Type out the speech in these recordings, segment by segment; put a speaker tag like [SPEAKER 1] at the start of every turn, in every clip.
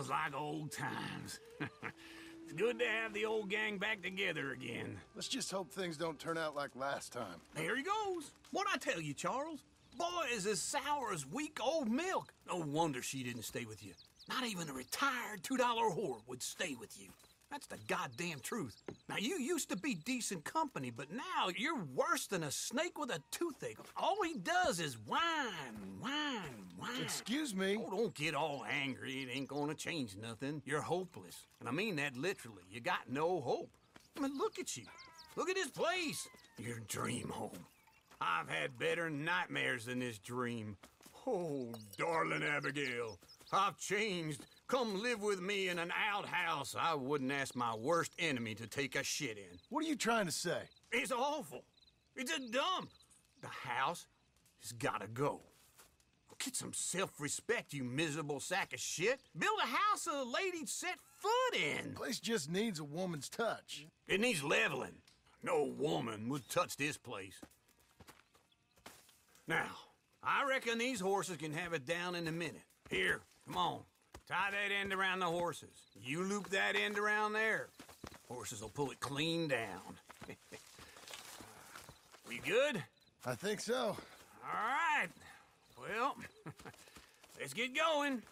[SPEAKER 1] Feels like old times. It's good to have the old gang back together again.
[SPEAKER 2] Let's just hope things don't turn out like last time.
[SPEAKER 1] There he goes. What'd I tell you, Charles? Boy is as sour as weak old milk. No wonder she didn't stay with you. Not even a retired $2 whore would stay with you. That's the goddamn truth. Now, you used to be decent company, but now you're worse than a snake with a toothache. All he does is whine.
[SPEAKER 2] Excuse me?
[SPEAKER 1] Oh, don't get all angry. It ain't gonna change nothing. You're hopeless. And I mean that literally. You got no hope. I mean, look at you. Look at this place. Your dream home. I've had better nightmares than this dream. Oh, darling Abigail, I've changed. Come live with me in an outhouse I wouldn't ask my worst enemy to take a shit in.
[SPEAKER 2] What are you trying to say?
[SPEAKER 1] It's awful. It's a dump. The house has gotta go. Get some self-respect, you miserable sack of shit. Build a house a lady'd set foot in.
[SPEAKER 2] The place just needs a woman's touch.
[SPEAKER 1] It needs leveling. No woman would touch this place. Now, I reckon these horses can have it down in a minute. Here, come on. Tie that end around the horses. You loop that end around there. Horses will pull it clean down. We good?
[SPEAKER 2] I think so.
[SPEAKER 1] All right. Well, let's get going.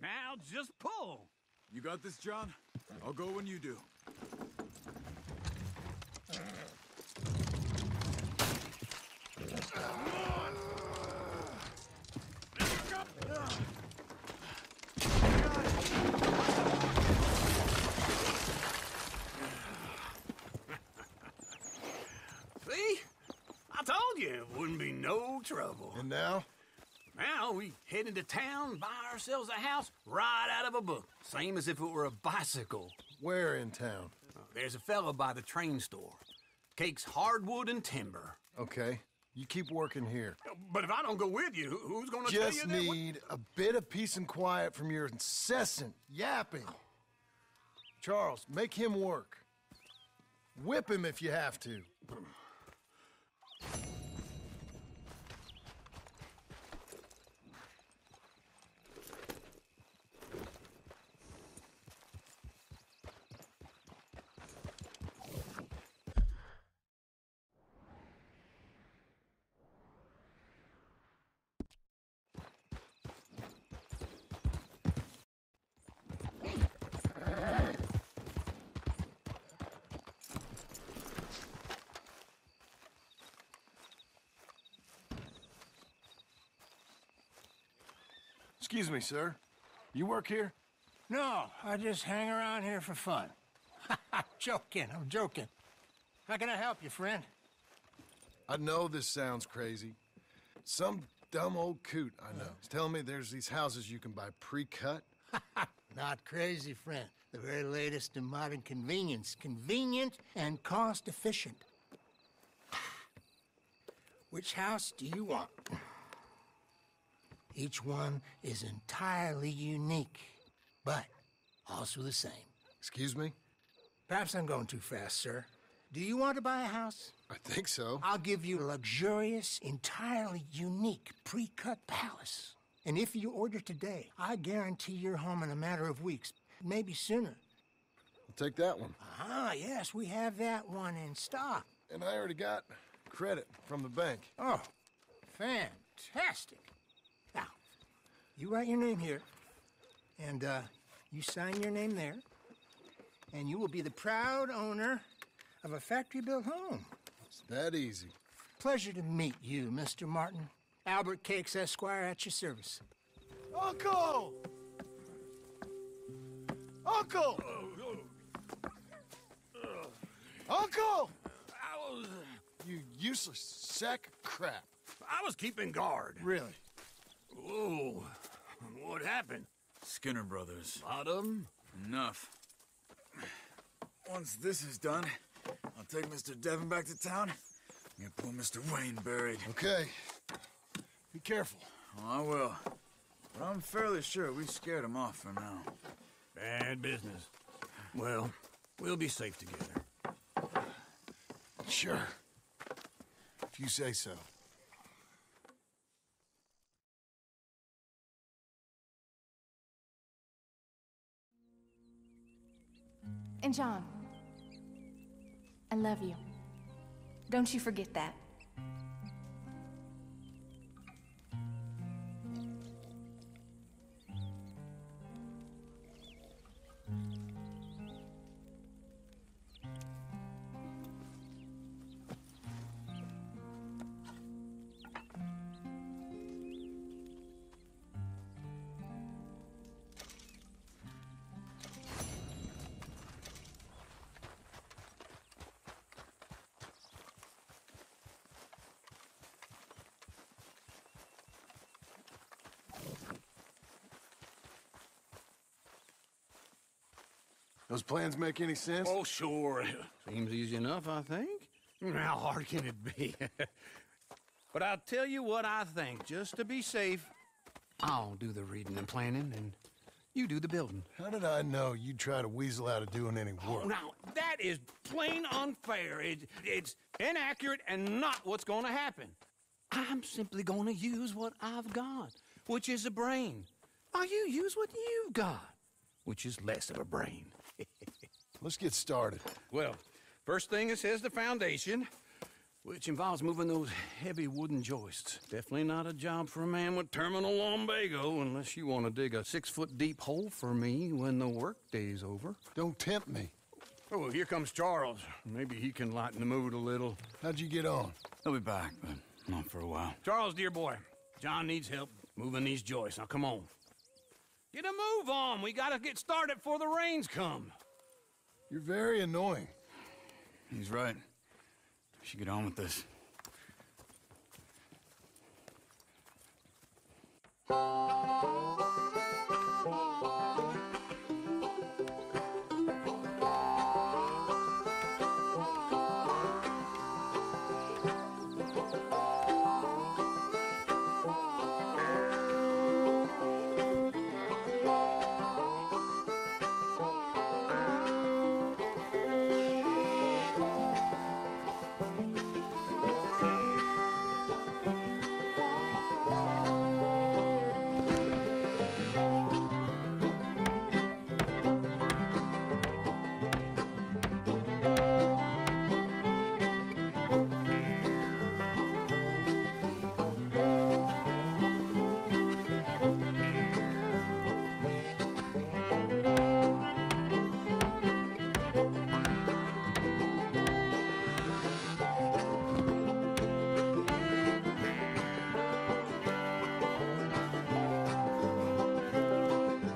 [SPEAKER 1] Now just pull.
[SPEAKER 3] You got this, John? I'll go when you do.
[SPEAKER 1] See? I told you it wouldn't be no trouble.
[SPEAKER 2] And now?
[SPEAKER 1] Now we head into town, buy ourselves a house right out of a book. Same as if it were a bicycle.
[SPEAKER 2] Where in town?
[SPEAKER 1] There's a fella by the train store. Cakes hardwood and timber.
[SPEAKER 2] Okay. You keep working here.
[SPEAKER 1] But if I don't go with you, who's gonna tell you
[SPEAKER 2] Just
[SPEAKER 1] that?
[SPEAKER 2] need a bit of peace and quiet from your incessant yapping. Charles, make him work. Whip him if you have to. Excuse me, sir. You work here?
[SPEAKER 4] No, I just hang around here for fun. I'm joking. How can I help you, friend?
[SPEAKER 2] I know this sounds crazy. Some dumb old coot I know is telling me there's these houses you can buy pre-cut.
[SPEAKER 4] Not crazy, friend. The very latest in modern convenience. Convenient and cost-efficient. Which house do you want? Each one is entirely unique, but also the same.
[SPEAKER 2] Excuse me?
[SPEAKER 4] Perhaps I'm going too fast, sir. Do you want to buy a house?
[SPEAKER 2] I think so.
[SPEAKER 4] I'll give you a luxurious, entirely unique pre-cut palace. And if you order today, I guarantee you're home in a matter of weeks, maybe sooner.
[SPEAKER 2] I'll take that one.
[SPEAKER 4] Ah, yes, we have that one in stock.
[SPEAKER 2] And I already got credit from the bank.
[SPEAKER 4] Oh, fantastic. Now, you write your name here, and you sign your name there, and you will be the proud owner of a factory-built home.
[SPEAKER 2] It's that easy.
[SPEAKER 4] Pleasure to meet you, Mr. Martin. Albert Cakes, Esquire, at your service.
[SPEAKER 2] Uncle! Uncle! Uncle! You useless sack of crap.
[SPEAKER 1] I was keeping guard.
[SPEAKER 2] Really?
[SPEAKER 1] Whoa. What happened?
[SPEAKER 3] Skinner Brothers.
[SPEAKER 1] Lot of 'em?
[SPEAKER 3] Enough. Once this is done, I'll take Mr. Devon back to town and get poor Mr. Wayne buried.
[SPEAKER 2] Okay. Be careful.
[SPEAKER 3] Oh, I will. But I'm fairly sure we scared him off for now.
[SPEAKER 1] Bad business. Well, we'll be safe together.
[SPEAKER 2] Sure. If you say so.
[SPEAKER 5] And John, I love you. Don't you forget that.
[SPEAKER 2] Those plans make any sense?
[SPEAKER 1] Oh, sure. Seems easy enough, I think. How hard can it be? But I'll tell you what I think, just to be safe. I'll do the reading and planning, and you do the building.
[SPEAKER 2] How did I know you'd try to weasel out of doing any work?
[SPEAKER 1] Oh, now, that is plain unfair. It's inaccurate and not what's going to happen. I'm simply going to use what I've got, which is a brain. Now, you use what you've got, which is less of a brain.
[SPEAKER 2] Let's get started.
[SPEAKER 1] Well, first thing it says the foundation, which involves moving those heavy wooden joists. Definitely not a job for a man with terminal lumbago unless you want to dig a 6-foot deep hole for me when the workday's over.
[SPEAKER 2] Don't tempt me.
[SPEAKER 1] Oh, here comes Charles. Maybe he can lighten the mood a little.
[SPEAKER 2] How'd you get on?
[SPEAKER 3] He'll be back, but not for a while.
[SPEAKER 1] Charles, dear boy, John needs help moving these joists. Now, come on. Get a move on. We gotta get started before the rains come.
[SPEAKER 2] You're very annoying.
[SPEAKER 3] He's right. We should get on with this.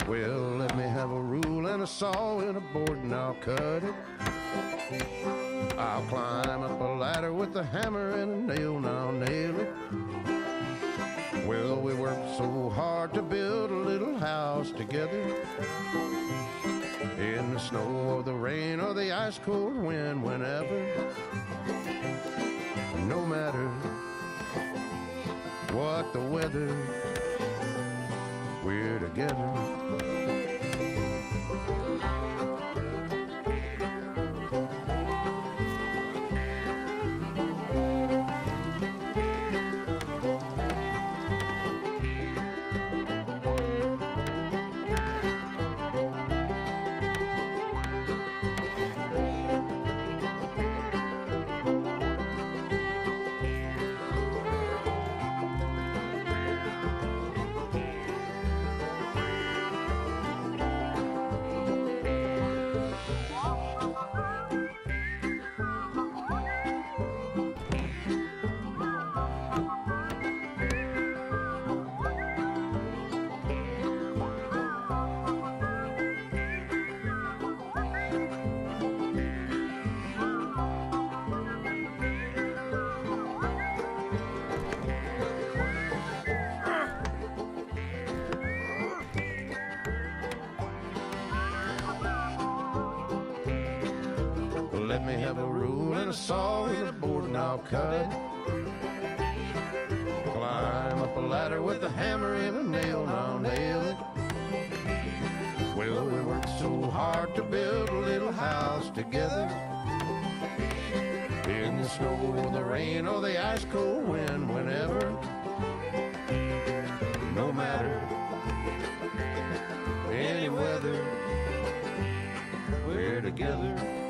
[SPEAKER 6] Well, let me have a rule and a saw and a board and I'll cut it. I'll climb up a ladder with a hammer and a nail and I'll nail it. Well, we worked so hard to build a little house together. In the snow or the rain or the ice cold wind, whenever. No matter what the weather, we're together. Let me have a rule and a saw and a board and I'll cut it. Climb up a ladder with a hammer and a nail and I'll nail it. Well, we worked so hard to build a little house together. In the snow or the rain or the ice cold wind, whenever. No matter any weather, we're together.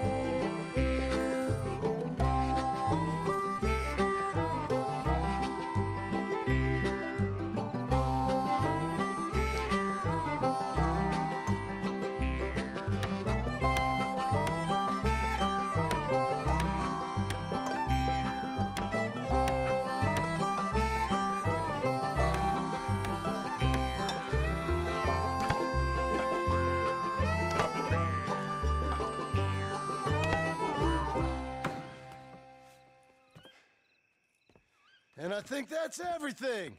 [SPEAKER 2] And I think that's everything.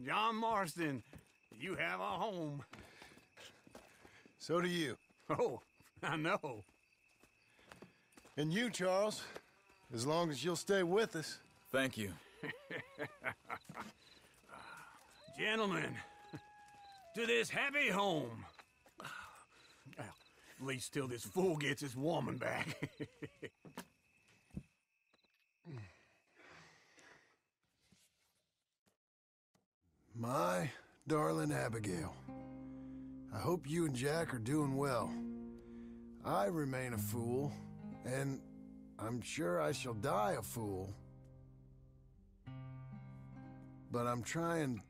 [SPEAKER 1] John Marston, you have a home.
[SPEAKER 2] So do you.
[SPEAKER 1] Oh, I know.
[SPEAKER 2] And you, Charles, as long as you'll stay with us.
[SPEAKER 3] Thank you.
[SPEAKER 1] Gentlemen, to this happy home. Well, at least till this fool gets his woman back.
[SPEAKER 2] My darling Abigail, I hope you and Jack are doing well. I remain a fool, and I'm sure I shall die a fool. But I'm trying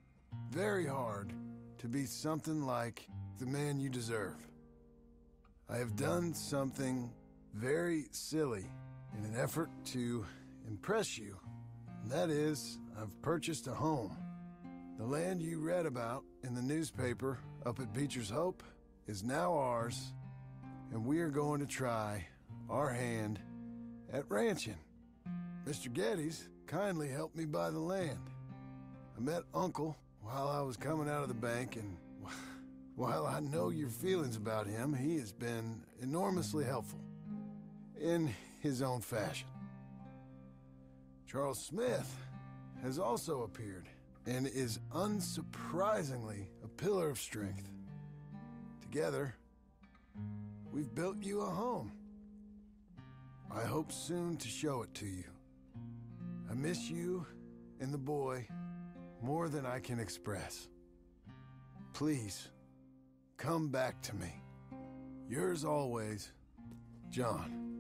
[SPEAKER 2] very hard to be something like the man you deserve. I have done something very silly in an effort to impress you. And that is, I've purchased a home. The land you read about in the newspaper up at Beecher's Hope is now ours, and we are going to try our hand at ranching. Mr. Geddes kindly helped me buy the land. I met Uncle while I was coming out of the bank, and while I know your feelings about him, he has been enormously helpful in his own fashion. Charles Smith has also appeared and is unsurprisingly a pillar of strength. Together, we've built you a home. I hope soon to show it to you. I miss you and the boy more than I can express. Please, come back to me. Yours always, John.